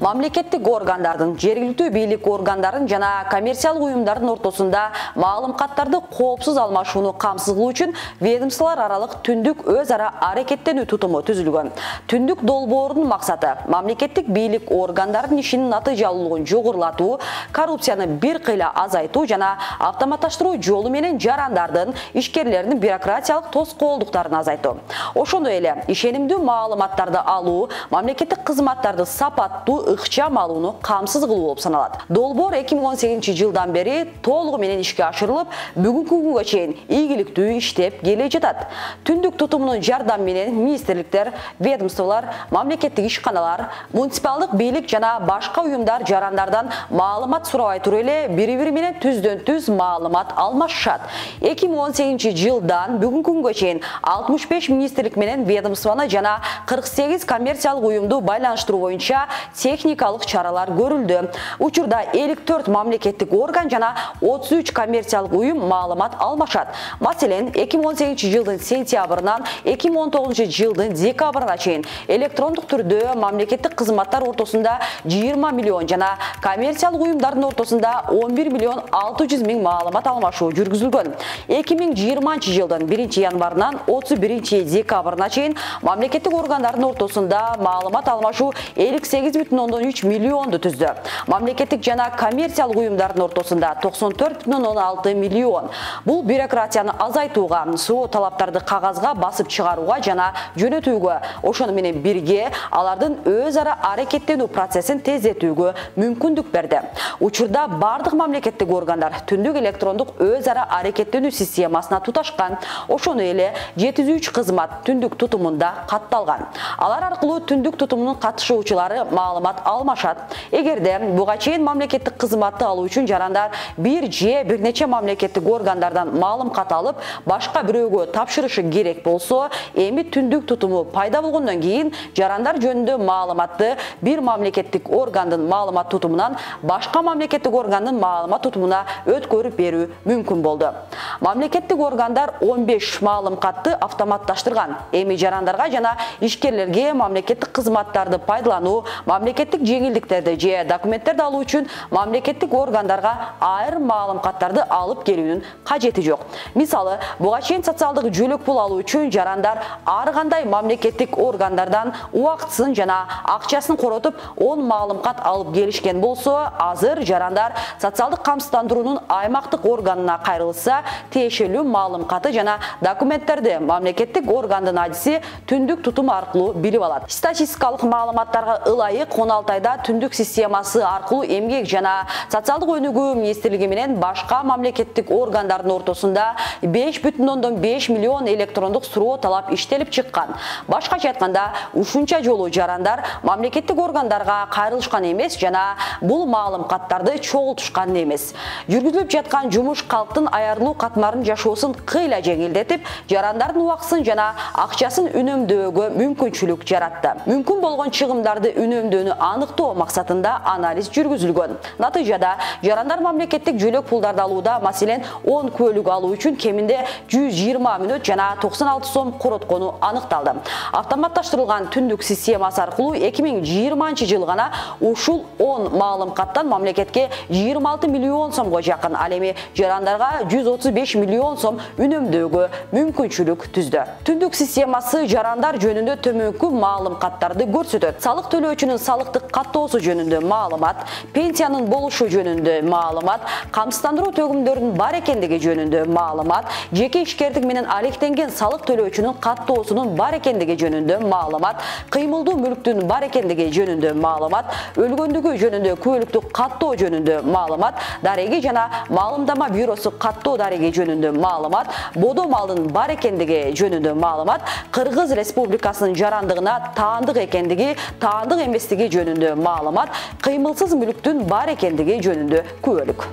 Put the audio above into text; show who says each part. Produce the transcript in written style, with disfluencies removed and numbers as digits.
Speaker 1: Мамлекеттик органдардын, жергиликтүү бийлик органдарын жана коммерциялык уюмдардын ортосунда маалыматтарды коопсуз алмашууну камсыз кылуу үчүн ведомстволор аралык түндүк өз ара аракеттенүү тутуму түзүлгөн. Түндүк долбоордун максаты мамлекеттик бийлик органдардын ишинин натыйжалуулугун жогорулатуу, коррупцияны бир кыйла азайтуу жана автоматташтыруу жолу менен жарандардын, ишкерлердин бюрократиялык тоскоолдуктарын азайтуу. Ошондой эле ишенимдүү маалыматтарды алуу, мамлекеттик кызматтарды сапаттуу ыкчам алууну камсыз кылуу болуп саналат. Долбоор 2018-жылдан бери толугу менен ишке ашырылып, бүгүнкү күнгө чейин ийгиликтүү иштеп келе жатат. Түндүк тутумунун жардамы менен министрликтер, ведомстволор, мамлекеттик ишканалар, муниципалдык бийлик жана башка уюмдар жарандардан маалымат сурабай туруп эле бири-бири менен түздөн-түз маалымат алмашышат. 2018-жылдан бүгүнкү күнгө чейин 65 министрлик менен ведомствоны жана 48 коммерциялык уюмду байланыштыруу боюнча техникалык чаралар көрүлдү. Учурда 54 мамлекеттик орган жана 33 коммерциялык уюм маалымат алмашат. Маселен, 2018-жылдын сентябрынан 2019-жылдын декабрына чейин электрондук түрдө мамлекеттик кызматтар ортосунда 20 миллион жана коммерциялык уюмдардын ортосунда 11 миллион 600 миң маалымат алмашуу жүргүзүлгөн. 2020-жылдын 1-январынан 31-декабрына чейин мамлекеттик органдардын ортосунда маалымат алмашуу 58,3 миллионду түздү. Мамлекеттик жана коммерциялык уюмдардын ортосунда 94,6 миллион. Бул бюрократияны азайтууга, суроо талаптарды кагазга басып чыгарууга жана жөнөтүүгө, ошону менен бирге алардын өз ара аракеттенүү процессин тездетүүгө мүмкүндүк берди. Учурда бардык мамлекеттик органдар түндүк электрондук өз ара аракеттенүү системасына туташкан. Ошону эле 73 кызмат түндүк тутумунда катталган. Алар аркылуу түндүк тутумунун катышуучулары маалымат алмашат. Эгерде буга чейин мамлекеттик кызматты алуу үчүн жарандар бир же бир нече мамлекеттик органдардан маалымат алып, башка бирөөгө тапшырышы керек болсо, эми түндүк тутуму пайда болгондон кийин жарандар жөнүндө маалыматты бир мамлекеттик органдын маалымат тутумунан башка мамлекеттик органдын маалымат тутумуна өткөрүп берүү мүмкүн болду. Мамлекеттик органдар 15 маалыматты автоматташтырган. Эми жарандарга жана ишкерлерге мамлекеттик кызматтарды пайдалануу, мамлекеттик жеңилдиктерди же документтерди алуу үчүн мамлекеттик органдарга айрым маалыматтарды алып келүүнүн кажети жок. Мисалы, буга чейин социалдык жөлөк пул алуу үчүн жарандар ар кандай мамлекеттик органдардан убактысын жана акчасын коротуп 10 маалымат алып келишкен болсо, азыр жарандар социалдык камсыздандыруунун аймактык органына кайрылса, тиешелүү маалыматы жана документтерди мамлекеттик органдын адиси түндүк тутум аркылуу билип алат. Статистикалык маалыматтарга ылайык 16 айда түндүк системасы аркылуу эмгек жана социалдык өнүгүү министрлиги менен башка мамлекеттик органдардын ортосунда 5,5 миллион электрондук суроо талап иштелип чыккан. Башкача айтканда, ушунча жолу жарандар мамлекеттик органдарга кайрылышкан эмес жана бул маалыматтарды чогултушкан эмес. Жүргүзүлүп жаткан жумуш калктын аярлуу катмарын жашоосун кыйла жеңилдетип, жарандардын убактысын жана акчасын үнөмдөөгө мүмкүнчүлүк жаратты. Мүмкүн болгон чыгымдарды үнөмдөөнү аныктоо максатында анализ жүргүзүлгөн. Натыйжада жарандар мамлекеттик жөлөк пулдарды алууда, маселен, 10 көлүк алуу үчүн кеминде 120 мүнөт жана 96 сом короткону аныкталды. Автоматташтырылган түндүк системасы аркылуу 2020-жылы гана ушул 10 маалыматтан мамлекетке 26 миллион сомго жакын, ал эми жарандарга 135 миллион сом үнөмдөөгө мүмкүнчүлүк түздү. Түндүк системасы жарандар жөнүндө төмөнкү маалыматтарды көрсөтөт. Салык төлөөчүнүн салыктык каттоосу жөнүндө маалымат, пенсиянын болушу жөнүндө маалымат, камсыздандыруу төгүмдөрүнүн бар экендиги жөнүндө маалымат, жеке ишкердик менен алектенген салык төлөөчүнүн каттоосунун бар экендиги жөнүндө маалымат, кыймылдуу мүлктүн бар экендиги жөнүндө маалымат, өлгөндүгү жөнүндө күбөлүктү каттоо жөнүндө маалымат, дареги жана маалымдама бюросу каттоо дареги жөнүндө маалымат, бодо малдын бар экендиги жөнүндө маалымат, Кыргыз Республикасынын жарандыгына таандык экендиги, таандык эместиги жөнүндө маалымат, кыймылсыз мүлктүн бар экендиги жөнүндө күбөлүк.